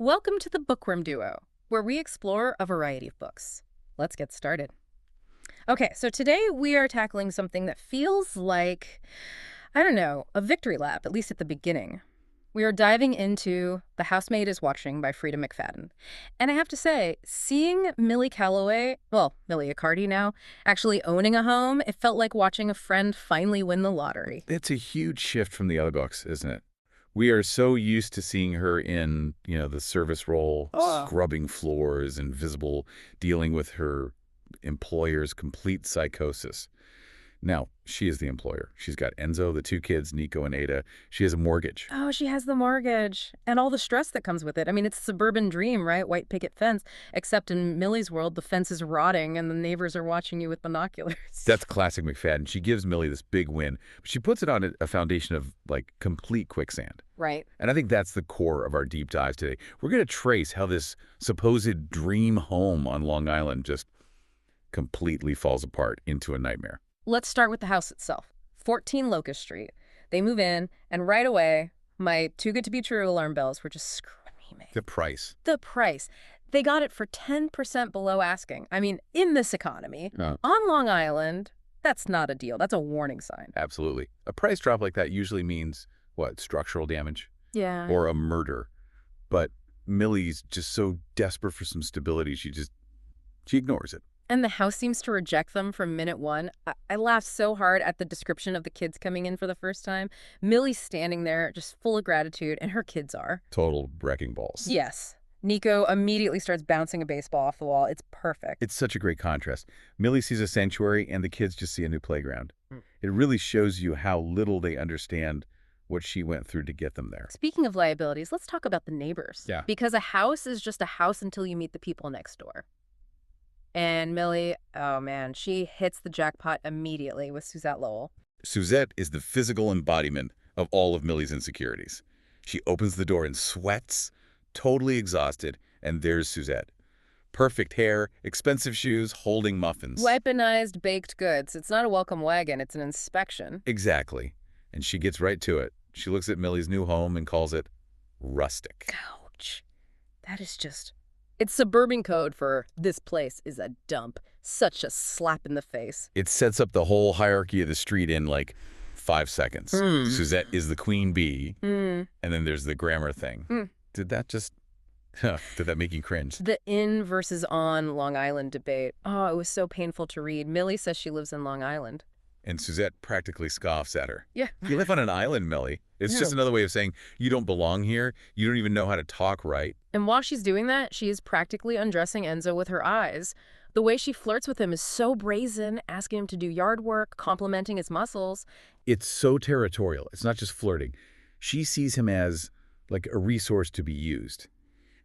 Welcome to the Bookworm Duo, where we explore a variety of books. Let's get started. Okay, so today we are tackling something that feels like, I don't know, a victory lap, at least at the beginning. We are diving into The Housemaid is Watching by Freida McFadden. And I have to say, seeing Millie Calloway, well, Millie Accardi now, actually owning a home, it felt like watching a friend finally win the lottery. It's a huge shift from the other books, isn't it? We are so used to seeing her in, the service role, scrubbing floors, invisible, dealing with her employer's complete psychosis. Now, she is the employer. She's got Enzo, the two kids, Nico and Ada. She has a mortgage. Oh, she has the mortgage and all the stress that comes with it. I mean, it's a suburban dream, right? White picket fence. Except in Millie's world, the fence is rotting and the neighbors are watching you with binoculars. That's classic McFadden. She gives Millie this big win. But she puts it on a foundation of, complete quicksand. Right. And I think that's the core of our deep dives today. We're going to trace how this supposed dream home on Long Island just completely falls apart into a nightmare. Let's start with the house itself. 14 Locust Street. They move in, and right away, my too-good-to-be-true alarm bells were just screaming. The price. The price. They got it for 10% below asking. I mean, in this economy, on Long Island, that's not a deal. That's a warning sign. Absolutely. A price drop like that usually means, what, structural damage? Yeah. Or a murder. But Millie's just so desperate for some stability, she ignores it. And the house seems to reject them from minute one. I laughed so hard at the description of the kids coming in for the first time. Millie's standing there just full of gratitude, and her kids are. Total wrecking balls. Yes. Nico immediately starts bouncing a baseball off the wall. It's perfect. It's such a great contrast. Millie sees a sanctuary, and the kids just see a new playground. It really shows you how little they understand what she went through to get them there. Speaking of liabilities, let's talk about the neighbors. Yeah. Because a house is just a house until you meet the people next door. And Millie, oh man, she hits the jackpot immediately with Suzette Lowell. Suzette is the physical embodiment of all of Millie's insecurities. She opens the door in sweats, totally exhausted, and there's Suzette. Perfect hair, expensive shoes, holding muffins. Weaponized baked goods. It's not a welcome wagon, it's an inspection. Exactly. And she gets right to it. She looks at Millie's new home and calls it rustic. Ouch. That is just... It's suburban code for this place is a dump. Such a slap in the face. It sets up the whole hierarchy of the street in 5 seconds. Suzette is the queen bee, and then there's the grammar thing. Did that make you cringe? The in versus on Long Island debate. Oh, it was so painful to read. Millie says she lives in Long Island. And Suzette practically scoffs at her. Yeah. You live on an island, Millie. It's just another way of saying you don't belong here. You don't even know how to talk right. And while she's doing that, she is practically undressing Enzo with her eyes. The way she flirts with him is so brazen, asking him to do yard work, complimenting his muscles. It's so territorial. It's not just flirting. She sees him as a resource to be used.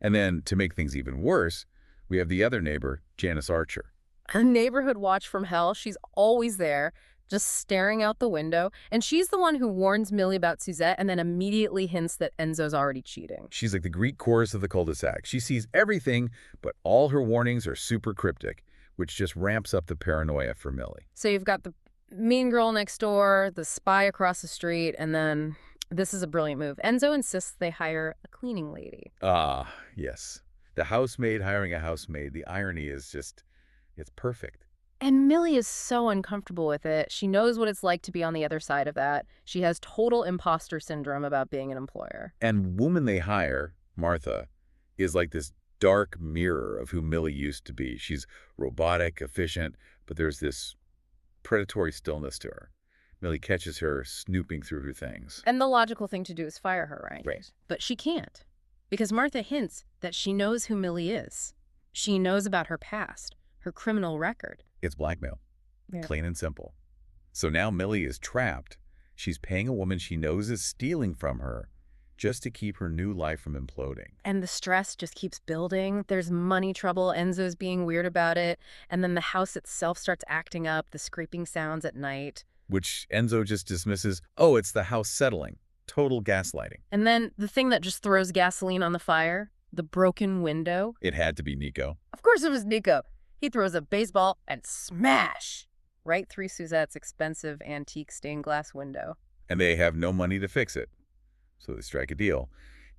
And then to make things even worse, we have the other neighbor, Janice Archer. A neighborhood watch from hell. She's always there, just staring out the window. And she's the one who warns Millie about Suzette and then immediately hints that Enzo's already cheating. She's like the Greek chorus of the cul-de-sac. She sees everything, but all her warnings are super cryptic, which just ramps up the paranoia for Millie. So you've got the mean girl next door, the spy across the street, and then this is a brilliant move. Enzo insists they hire a cleaning lady. Ah, yes. The housemaid hiring a housemaid. The irony is just, it's perfect. And Millie is so uncomfortable with it. She knows what it's like to be on the other side of that. She has total imposter syndrome about being an employer. And woman they hire, Martha, is like this dark mirror of who Millie used to be. She's robotic, efficient, but there's this predatory stillness to her. Millie catches her snooping through her things. And the logical thing to do is fire her, right? Right. But she can't, because Martha hints that she knows who Millie is. She knows about her past, her criminal record. It's blackmail, Yeah. plain and simple. So now Millie is trapped. She's paying a woman she knows is stealing from her just to keep her new life from imploding. And the stress just keeps building. There's money trouble. Enzo's being weird about it. And then the house itself starts acting up, the scraping sounds at night. Which Enzo just dismisses, oh, it's the house settling. Total gaslighting. And then the thing that just throws gasoline on the fire, the broken window. It had to be Nico. Of course it was Nico. He throws a baseball and smash right through Suzette's expensive antique stained glass window. And they have no money to fix it. So they strike a deal.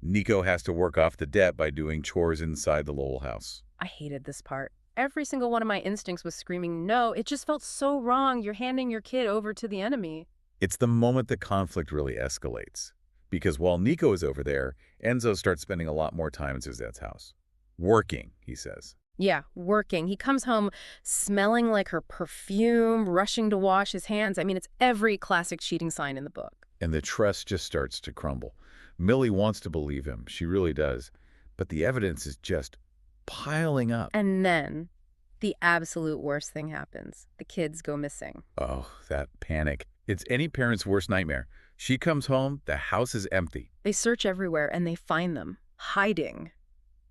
Nico has to work off the debt by doing chores inside the Lowell house. I hated this part. Every single one of my instincts was screaming, no, it just felt so wrong. You're handing your kid over to the enemy. It's the moment the conflict really escalates. Because while Nico is over there, Enzo starts spending a lot more time in Suzette's house. Working, he says. Yeah, working. He comes home smelling like her perfume, rushing to wash his hands. I mean, it's every classic cheating sign in the book. And the trust just starts to crumble. Millie wants to believe him. She really does. But the evidence is just piling up. And then the absolute worst thing happens. The kids go missing. Oh, that panic. It's any parent's worst nightmare. She comes home, the house is empty. They search everywhere and they find them, hiding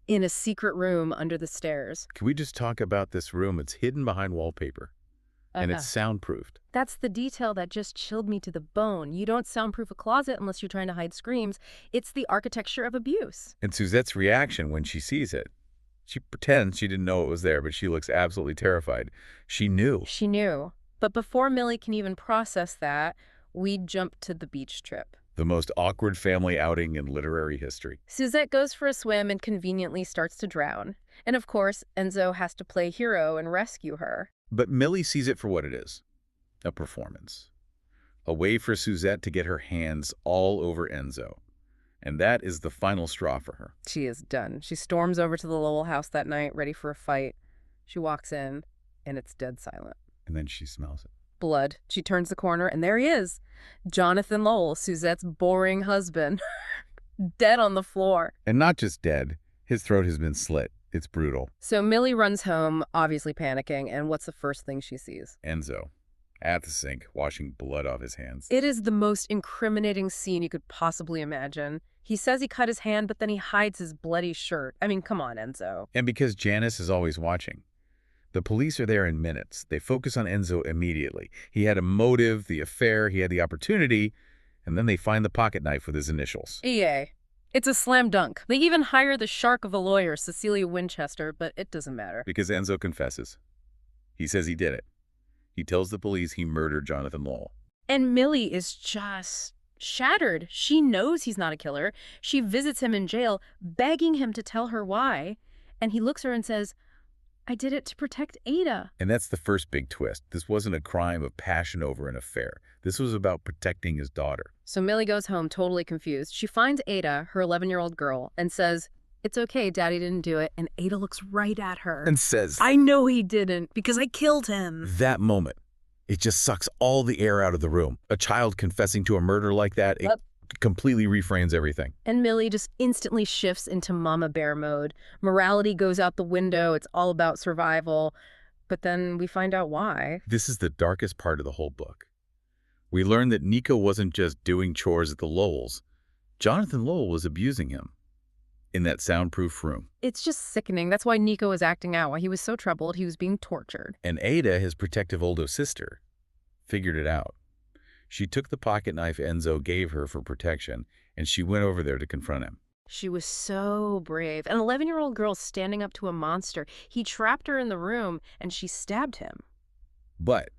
in a secret room under the stairs. Can we just talk about this room? It's hidden behind wallpaper. And it's soundproofed. That's the detail that just chilled me to the bone. You don't soundproof a closet unless you're trying to hide screams. It's the architecture of abuse. And Suzette's reaction when she sees it, she pretends she didn't know it was there, but she looks absolutely terrified. She knew. She knew. But before Millie can even process that, we jump to the beach trip. The most awkward family outing in literary history. Suzette goes for a swim and conveniently starts to drown. And of course, Enzo has to play hero and rescue her. But Millie sees it for what it is. A performance. A way for Suzette to get her hands all over Enzo. And that is the final straw for her. She is done. She storms over to the Lowell house that night, ready for a fight. She walks in, and it's dead silent. And then she smells it. Blood. She turns the corner, and there he is. Jonathan Lowell, Suzette's boring husband. Dead on the floor. And not just dead. His throat has been slit. It's brutal. So Millie runs home, obviously panicking, and what's the first thing she sees? Enzo, at the sink, washing blood off his hands. It is the most incriminating scene you could possibly imagine. He says he cut his hand, but then he hides his bloody shirt. I mean, come on, Enzo. And because Janice is always watching. The police are there in minutes. They focus on Enzo immediately. He had a motive, the affair, he had the opportunity, and then they find the pocket knife with his initials. EA. It's a slam dunk. They even hire the shark of a lawyer, Cecilia Winchester, but it doesn't matter. Because Enzo confesses. He says he did it. He tells the police he murdered Jonathan Lowell. And Millie is just shattered. She knows he's not a killer. She visits him in jail, begging him to tell her why. And he looks at her and says, I did it to protect Ada. And that's the first big twist. This wasn't a crime of passion over an affair. This was about protecting his daughter. So Millie goes home totally confused. She finds Ada, her 11-year-old girl, and says, it's okay, Daddy didn't do it. And Ada looks right at her. And says, I know he didn't because I killed him. That moment, it just sucks all the air out of the room. A child confessing to a murder like that, it completely reframes everything. And Millie just instantly shifts into Mama Bear mode. Morality goes out the window. It's all about survival. But then we find out why. This is the darkest part of the whole book. We learn that Nico wasn't just doing chores at the Lowells. Jonathan Lowell was abusing him in that soundproof room. It's just sickening. That's why Nico was acting out. While he was so troubled, he was being tortured. And Ada, his protective older sister, figured it out. She took the pocket knife Enzo gave her for protection, and she went over there to confront him. She was so brave. An 11-year-old girl standing up to a monster. He trapped her in the room, and she stabbed him. But,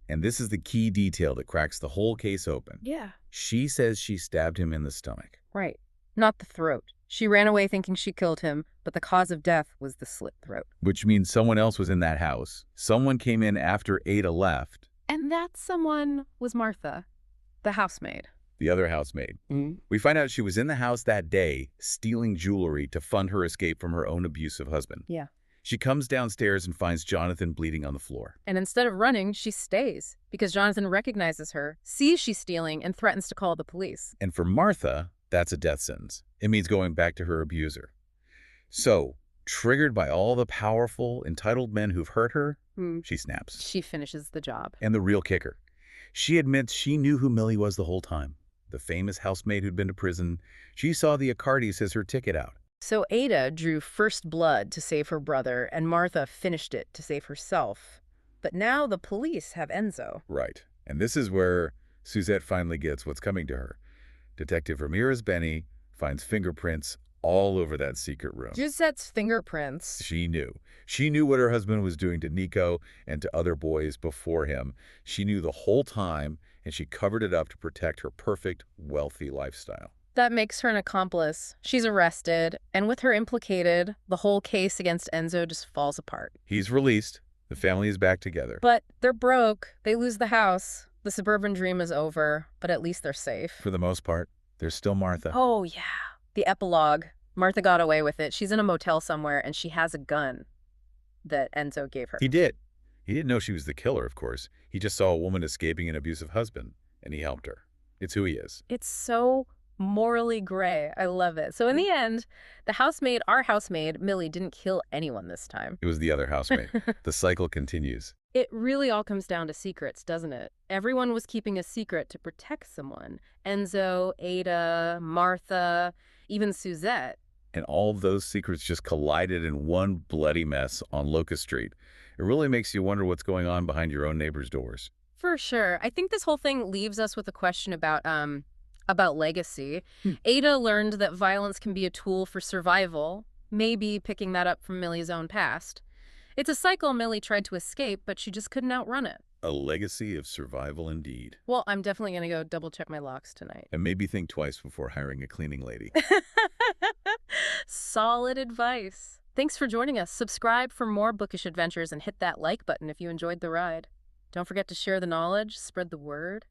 and this is the key detail that cracks the whole case open. Yeah. She says she stabbed him in the stomach. Right. Not the throat. She ran away thinking she killed him, but the cause of death was the slit throat. Which means someone else was in that house. Someone came in after Ada left. And that someone was Martha, the housemaid. The other housemaid. We find out she was in the house that day, stealing jewelry to fund her escape from her own abusive husband. Yeah. She comes downstairs and finds Jonathan bleeding on the floor. And instead of running, she stays, because Jonathan recognizes her, sees she's stealing, and threatens to call the police. And for Martha, that's a death sentence. It means going back to her abuser. So, triggered by all the powerful, entitled men who've hurt her, she snaps. She finishes the job. And the real kicker. She admits she knew who Millie was the whole time. The famous housemaid who'd been to prison. She saw the Accardis as her ticket out. So Ada drew first blood to save her brother, and Martha finished it to save herself. But now the police have Enzo. Right. And this is where Suzette finally gets what's coming to her. Detective Ramirez Benny finds fingerprints all over that secret room. Suzette's fingerprints. She knew. She knew what her husband was doing to Nico and to other boys before him. She knew the whole time, and she covered it up to protect her perfect, wealthy lifestyle. That makes her an accomplice. She's arrested, and with her implicated, the whole case against Enzo just falls apart. He's released. The family is back together. But they're broke. They lose the house. The suburban dream is over, but at least they're safe. For the most part, there's still Martha. Oh, yeah. The epilogue. Martha got away with it. She's in a motel somewhere, and she has a gun that Enzo gave her. He did. He didn't know she was the killer, of course. He just saw a woman escaping an abusive husband, and he helped her. It's who he is. It's so morally gray. I love it. So in the end, our housemaid, Millie, didn't kill anyone this time. It was the other housemaid. The cycle continues. It really all comes down to secrets, doesn't it? Everyone was keeping a secret to protect someone. Enzo, Ada, Martha, even Suzette. And all of those secrets just collided in one bloody mess on Locust Street. It really makes you wonder what's going on behind your own neighbor's doors. For sure. I think this whole thing leaves us with a question about legacy. Ada learned that violence can be a tool for survival, maybe picking that up from Millie's own past. It's a cycle Millie tried to escape, but she just couldn't outrun it. A legacy of survival indeed. Well, I'm definitely going to go double-check my locks tonight. And maybe think twice before hiring a cleaning lady. Solid advice. Thanks for joining us. Subscribe for more bookish adventures and hit that like button if you enjoyed the ride. Don't forget to share the knowledge, spread the word.